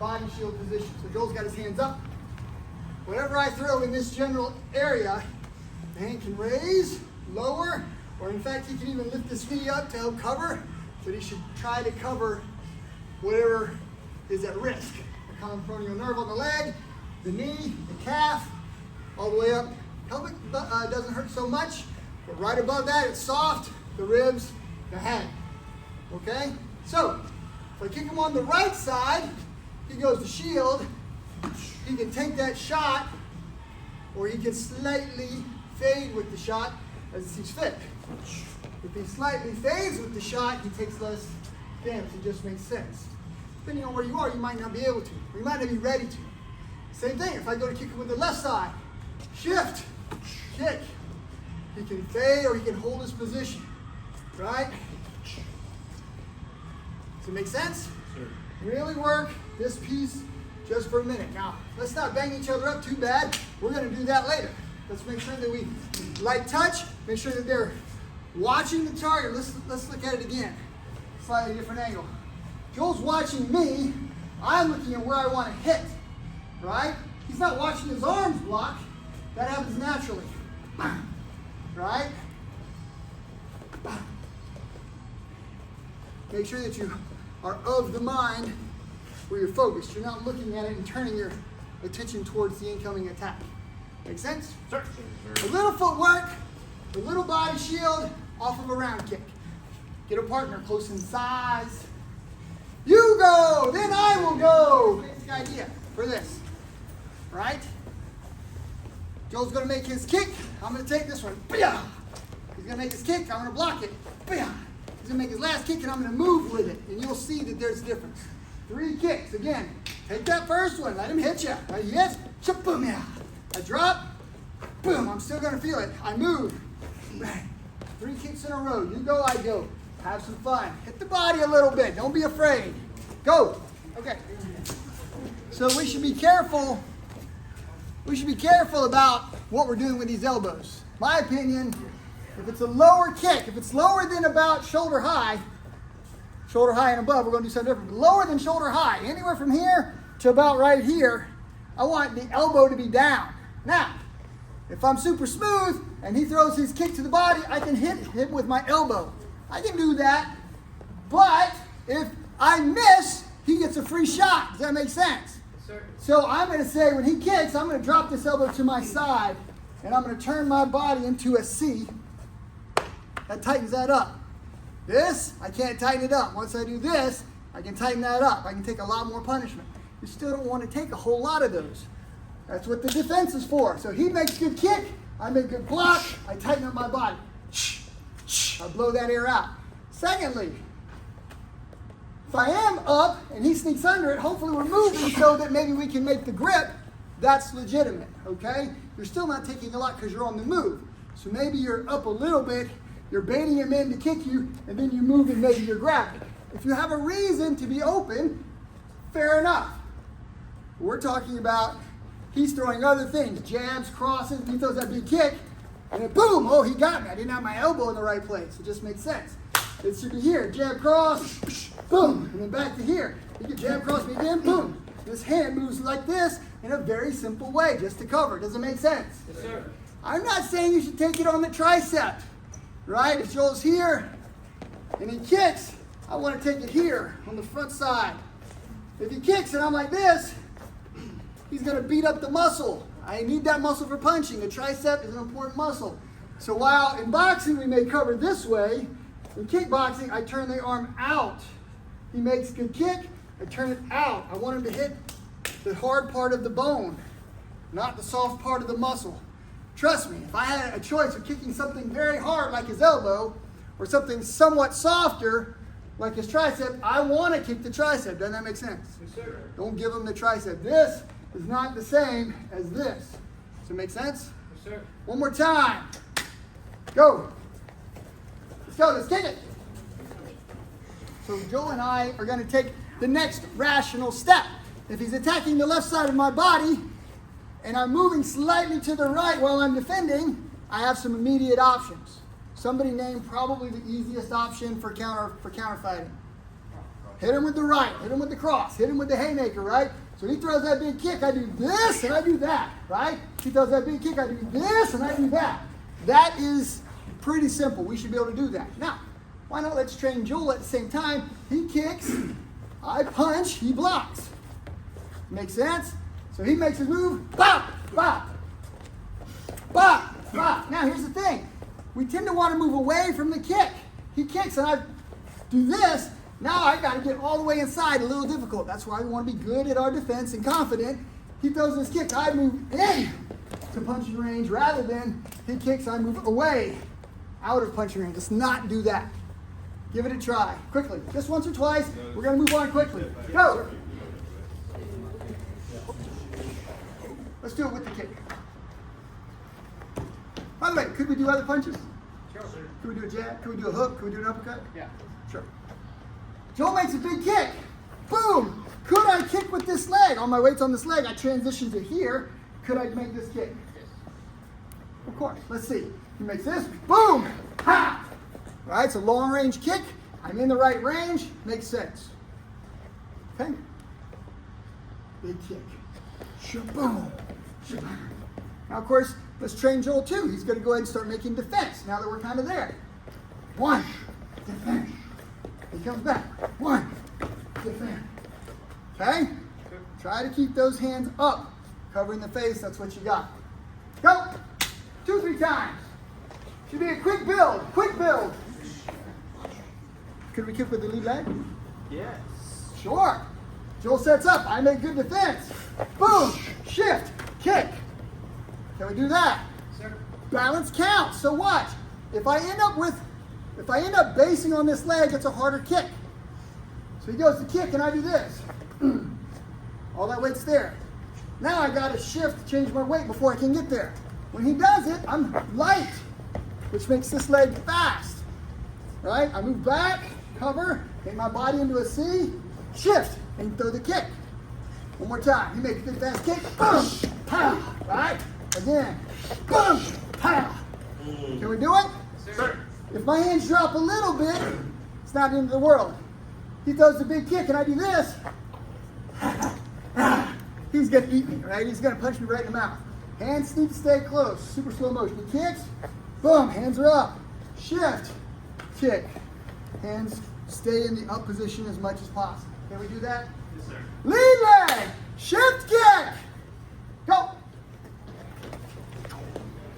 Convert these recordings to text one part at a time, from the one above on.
body shield position. So Joel's got his hands up. Whatever I throw in this general area, the hand can raise, lower, or in fact he can even lift his knee up to help cover, but he should try to cover whatever is at risk. The common peroneal nerve on the leg, the knee, the calf, all the way up. Pelvic doesn't hurt so much, but right above that it's soft, the ribs, the head. Okay? So, if I kick him on the right side, he goes to shield. He can take that shot, or he can slightly fade with the shot as he sees fit. If he slightly fades with the shot, he takes less damage. It just makes sense. Depending on where you are, you might not be able to, or you might not be ready to. Same thing, if I go to kick him with the left side, shift, kick. He can fade or he can hold his position, right? Does it make sense? Sure. Really work this piece just for a minute. Now, let's not bang each other up too bad. We're going to do that later. Let's make sure that we light touch, make sure that they're watching the target. Let's look at it again. Slightly different angle. Joel's watching me. I'm looking at where I want to hit, right? He's not watching his arms block. That happens naturally, right? Make sure that you are of the mind where you're focused. You're not looking at it and turning your attention towards the incoming attack. Make sense? Sure. A little footwork, a little body shield off of a round kick. Get a partner close in size. You go, then I will go. Basic idea for this, right? Joel's going to make his kick. I'm going to take this one. He's going to make his kick. I'm going to block it. He's going to make his last kick, and I'm going to move with it. And you'll see that there's a difference. 3 kicks. Again, take that first one. Let him hit you. Yes. Boom. Yeah. I drop. Boom. I'm still going to feel it. I move. Bang. 3 kicks in a row. You go, I go. Have some fun. Hit the body a little bit. Don't be afraid. Go. Okay. So we should be careful. We should be careful about what we're doing with these elbows. My opinion, if it's a lower kick, if it's lower than about shoulder high and above, we're going to do something different. Lower than shoulder high, anywhere from here to about right here, I want the elbow to be down. Now, if I'm super smooth and he throws his kick to the body, I can hit him with my elbow. I can do that, but if I miss, he gets a free shot. Does that make sense? So I'm going to say when he kicks, I'm going to drop this elbow to my side, and I'm going to turn my body into a C. That tightens that up. This, I can't tighten it up. Once I do this, I can tighten that up. I can take a lot more punishment. You still don't want to take a whole lot of those. That's what the defense is for. So he makes good kick, I make good block, I tighten up my body. I blow that air out. Secondly, if I am up and he sneaks under it, hopefully we're moving so that maybe we can make the grip. That's legitimate, okay? You're still not taking a lot because you're on the move. So maybe you're up a little bit, you're baiting him in to kick you, and then you move and maybe you're grabbing. If you have a reason to be open, fair enough. We're talking about he's throwing other things, jabs, crosses, he throws that big kick, and then boom, oh, he got me. I didn't have my elbow in the right place. It just makes sense. It should be here, jab, cross, boom, and then back to here. You can jab, cross me again, boom. This hand moves like this in a very simple way, just to cover. Does it make sense? Yes, sir. I'm not saying you should take it on the tricep, right? If Joel's here and he kicks, I want to take it here on the front side. If he kicks and I'm like this, he's going to beat up the muscle. I need that muscle for punching. The tricep is an important muscle. So while in boxing we may cover this way, in kickboxing I turn the arm out. He makes a good kick, I turn it out. I want him to hit the hard part of the bone, not the soft part of the muscle. Trust me, if I had a choice of kicking something very hard like his elbow or something somewhat softer like his tricep, I want to kick the tricep. Doesn't that make sense? Yes, sir. Don't give him the tricep. This is not the same as this. Does it make sense? Yes, sir. One more time. Go. Let's go. Let's kick it. So Joe and I are going to take the next rational step. If he's attacking the left side of my body and I'm moving slightly to the right while I'm defending, I have some immediate options. Somebody named probably the easiest option for counter fighting. hit him with the right, hit him with the cross, hit him with the haymaker, right? So he throws that big kick, I do this and I do that, right? He throws that big kick, I do this and I do that. That is pretty simple. We should be able to do that. Now, why not let's train Joel at the same time? He kicks, I punch, he blocks. Make sense? So he makes his move, bop, bop, bop, bop. Now here's the thing. We tend to want to move away from the kick. He kicks and I do this. Now I got to get all the way inside, a little difficult. That's why we want to be good at our defense and confident. He throws this kick, I move in to punching range rather than he kicks, I move away out of punching range. Let's not do that. Give it a try, quickly. Just once or twice. We're going to move on quickly. Go. Let's do it with the kick. By the way, could we do other punches? Sure. Could we do a jab? Could we do a hook? Could we do an uppercut? Yeah. Sure. Joel makes a big kick. Boom! Could I kick with this leg? All my weight's on this leg. I transition to here. Could I make this kick? Yes. Of course. Let's see. He makes this. Boom! Ha! All right, it's a long range kick. I'm in the right range. Makes sense. Okay? Big kick. Shaboom! Shaboom. Now, of course, let's train Joel too. He's going to go ahead and start making defense now that we're kind of there. One, defense. He comes back. One, defense. Okay? Try to keep those hands up, covering the face. That's what you got. Go. 2-3 times. Should be a quick build. Quick build. Could we kick with the lead leg? Yes. Sure. Joel sets up. I make good defense. Boom. Shift. Kick. Can we do that? Sir. Balance counts. So watch. If I end up basing on this leg, it's a harder kick. So he goes to kick and I do this. All that weight's there. Now I got to shift, change my weight before I can get there. When he does it, I'm light, which makes this leg fast. Right? I move back, cover, make my body into a C, shift, and throw the kick. One more time. You make a good fast kick. Boom! Pow! Right? Again. Boom! Pow! Can we do it? Sir. If my hands drop a little bit, it's not the end of the world. He throws a big kick and I do this. He's going to eat me, right? He's going to punch me right in the mouth. Hands need to stay close. Super slow motion. He kicks. Boom. Hands are up. Shift. Kick. Hands stay in the up position as much as possible. Can we do that? Yes, sir. Lead leg. Shift kick. Go.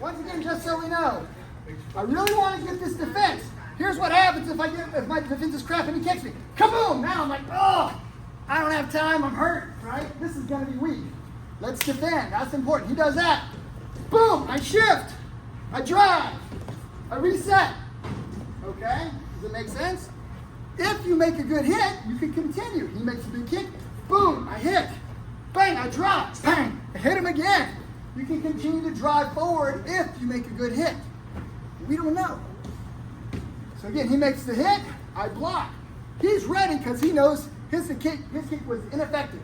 Once again, just so we know, I really want to get this defense. Here's what happens if my defense is crap and he kicks me. Kaboom! Now I'm like, oh, I don't have time. I'm hurt, right? This is going to be weak. Let's defend. That's important. He does that. Boom! I shift. I drive. I reset. Okay? Does it make sense? If you make a good hit, you can continue. He makes a big kick. Boom! I hit. Bang! I drop. Bang! I hit him again. You can continue to drive forward if you make a good hit. We don't know. So again, he makes the hit, I block. He's ready because he knows his kick was ineffective.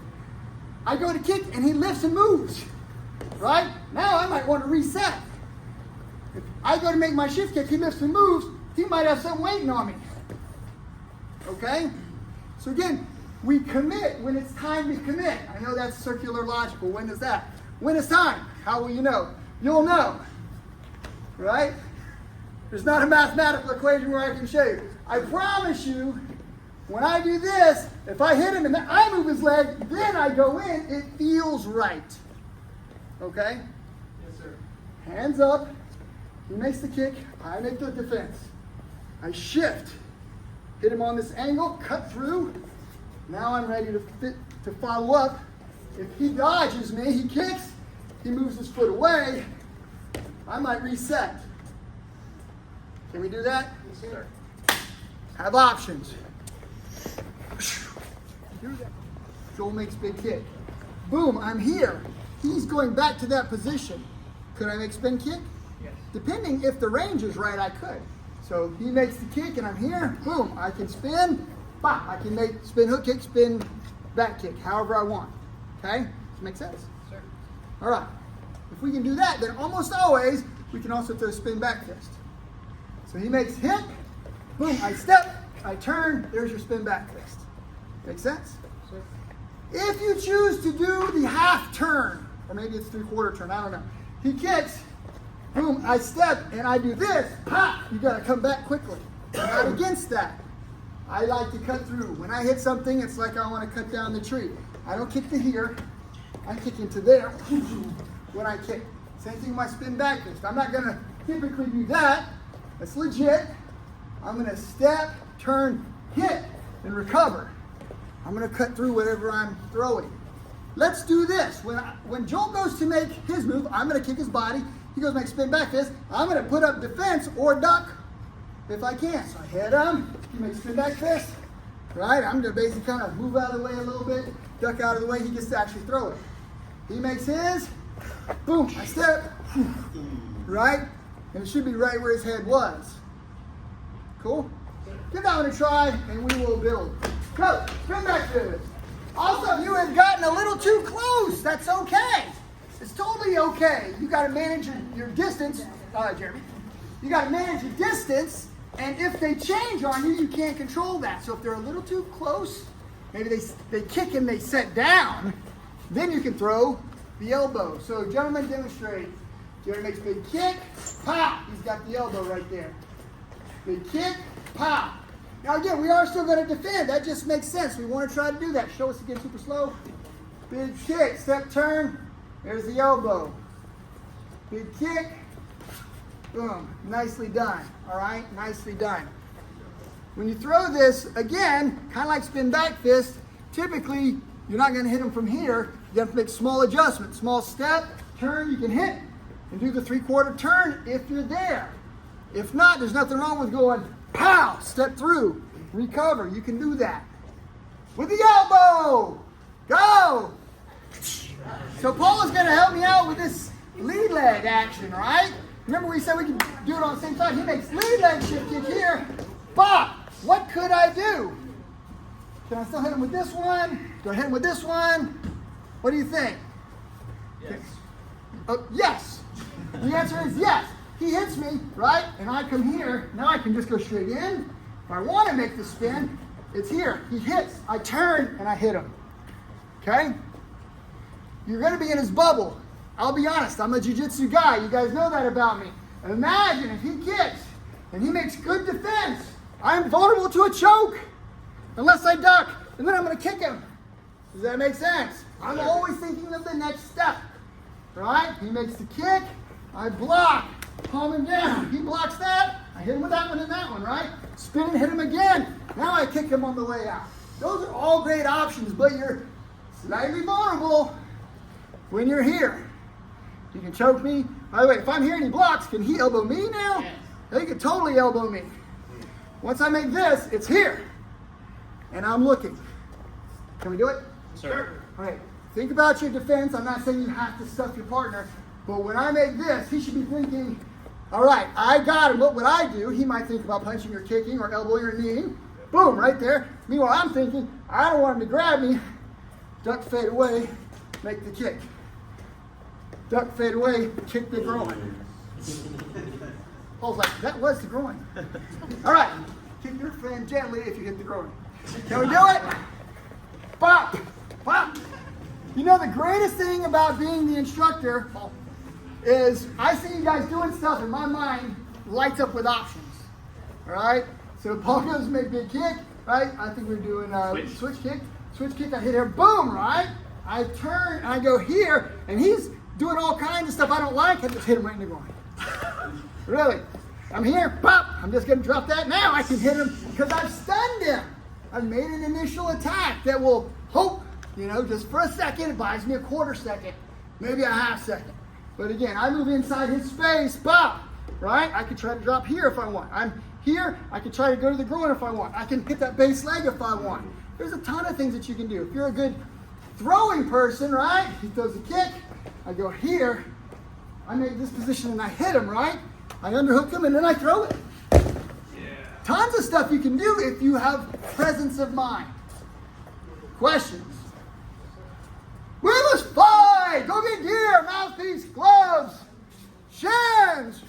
I go to kick and he lifts and moves. Right? Now I might want to reset. If I go to make my shift kick, he lifts and moves, he might have something waiting on me. Okay? So again, we commit when it's time to commit. I know that's circular logical. When is that? When it's time. How will you know? You'll know. Right? There's not a mathematical equation where I can show you. I promise you, when I do this, if I hit him and I move his leg, then I go in, it feels right. Okay? Yes, sir. Hands up. He makes the kick. I make the defense. I shift. Hit him on this angle, cut through. Now I'm ready to follow up. If he dodges me, he kicks, he moves his foot away, I might reset. Can we do that? Yes, sir. Have options. Do that. Joel makes big kick. Boom, I'm here. He's going back to that position. Could I make spin kick? Yes. Depending if the range is right, I could. So he makes the kick and I'm here. Boom, I can spin. Bah, I can make spin hook kick, spin back kick, however I want. Okay? Does it make sense? Sir. All right. If we can do that, then almost always we can also throw spin back fist. So he makes hit. Boom, I step, I turn, there's your spin back fist. Make sense? If you choose to do the half turn, or maybe it's 3/4 turn, I don't know. He kicks, boom, I step and I do this, pop, you gotta come back quickly. I'm not against that. I like to cut through. When I hit something, it's like I wanna cut down the tree. I don't kick to here, I kick into there when I kick. Same thing with my spin back fist. I'm not gonna typically do that. That's legit. I'm gonna step, turn, hit, and recover. I'm gonna cut through whatever I'm throwing. Let's do this. When Joel goes to make his move, I'm gonna kick his body. He goes to make spin back fist. I'm gonna put up defense or duck if I can. So I hit him, he makes spin back fist, right? I'm gonna basically kind of move out of the way a little bit, duck out of the way, he gets to actually throw it. He makes his, boom, I step, right? And it should be right where his head was. Cool? Give that one a try and we will build. Go, spin back fist. Also, if you have gotten a little too close, that's okay. It's totally okay. You got to manage your distance, Jeremy. You got to manage your distance, and if they change on you, you can't control that. So if they're a little too close, maybe they kick and they set down, then you can throw the elbow. So gentlemen, demonstrate. Jeremy makes big kick, pop. He's got the elbow right there. Big kick, pop. Now again, we are still going to defend. That just makes sense. We want to try to do that. Show us again super slow. Big kick, step turn. There's the elbow. Big kick. Boom. Nicely done. All right, nicely done. When you throw this, again, kind of like spin back fist, typically you're not going to hit them from here. You have to make small adjustments. Small step, turn, you can hit. And do the 3/4 turn if you're there. If not, there's nothing wrong with going pow, step through, recover. You can do that. With the elbow, go. So Paul is going to help me out with this lead leg action, right? Remember we said we could do it on the same time. He makes lead leg shift kick here. Bop. What could I do? Can I still hit him with this one? Do I hit him with this one? What do you think? Yes. Yes. The answer is yes. He hits me, right? And I come here. Now I can just go straight in. If I want to make the spin, it's here. He hits. I turn and I hit him. Okay? You're going to be in his bubble. I'll be honest. I'm a jiu-jitsu guy. You guys know that about me. Imagine if he kicks and he makes good defense. I'm vulnerable to a choke unless I duck. And then I'm going to kick him. Does that make sense? I'm always thinking of the next step. Right? He makes the kick. I block. Palm him down. He blocks that. I hit him with that one and that one, right? Spin and hit him again. Now I kick him on the way out. Those are all great options, but you're slightly vulnerable when you're here. You can choke me. By the way, if I'm here and he blocks, can he elbow me now? Yes. He can totally elbow me. Once I make this, it's here. And I'm looking. Can we do it? Sure. All right. Think about your defense. I'm not saying you have to stuff your partner. But when I make this, he should be thinking, all right, I got him. What would I do? He might think about punching or kicking or elbowing or kneeing. Boom, right there. Meanwhile, I'm thinking, I don't want him to grab me. Duck, fade away, make the kick. Duck, fade away, kick the groin. Paul's like, that was the groin. All right, kick your friend gently if you hit the groin. Can we do it? Pop, pop. You know the greatest thing about being the instructor is I see you guys doing stuff and my mind lights up with options. All right? So Paul goes to make big kick, right? I think we're doing switch kick. Switch kick, I hit here, boom, right? I turn and I go here and he's doing all kinds of stuff I don't like. I just hit him right in the groin. Really? I'm here, pop. I'm just going to drop that. Now I can hit him because I've stunned him. I've made an initial attack that will hope, just for a second. It buys me a 1/4 second, maybe a 1/2 second. But again, I move inside his space, pop, right? I could try to drop here if I want. I'm here, I can try to go to the groin if I want. I can hit that base leg if I want. There's a ton of things that you can do. If you're a good throwing person, right? He throws a kick, I go here, I make this position and I hit him, right? I underhook him and then I throw it. Yeah. Tons of stuff you can do if you have presence of mind. Questions? We must fight! Go get gear, mouthpiece, gloves, shins!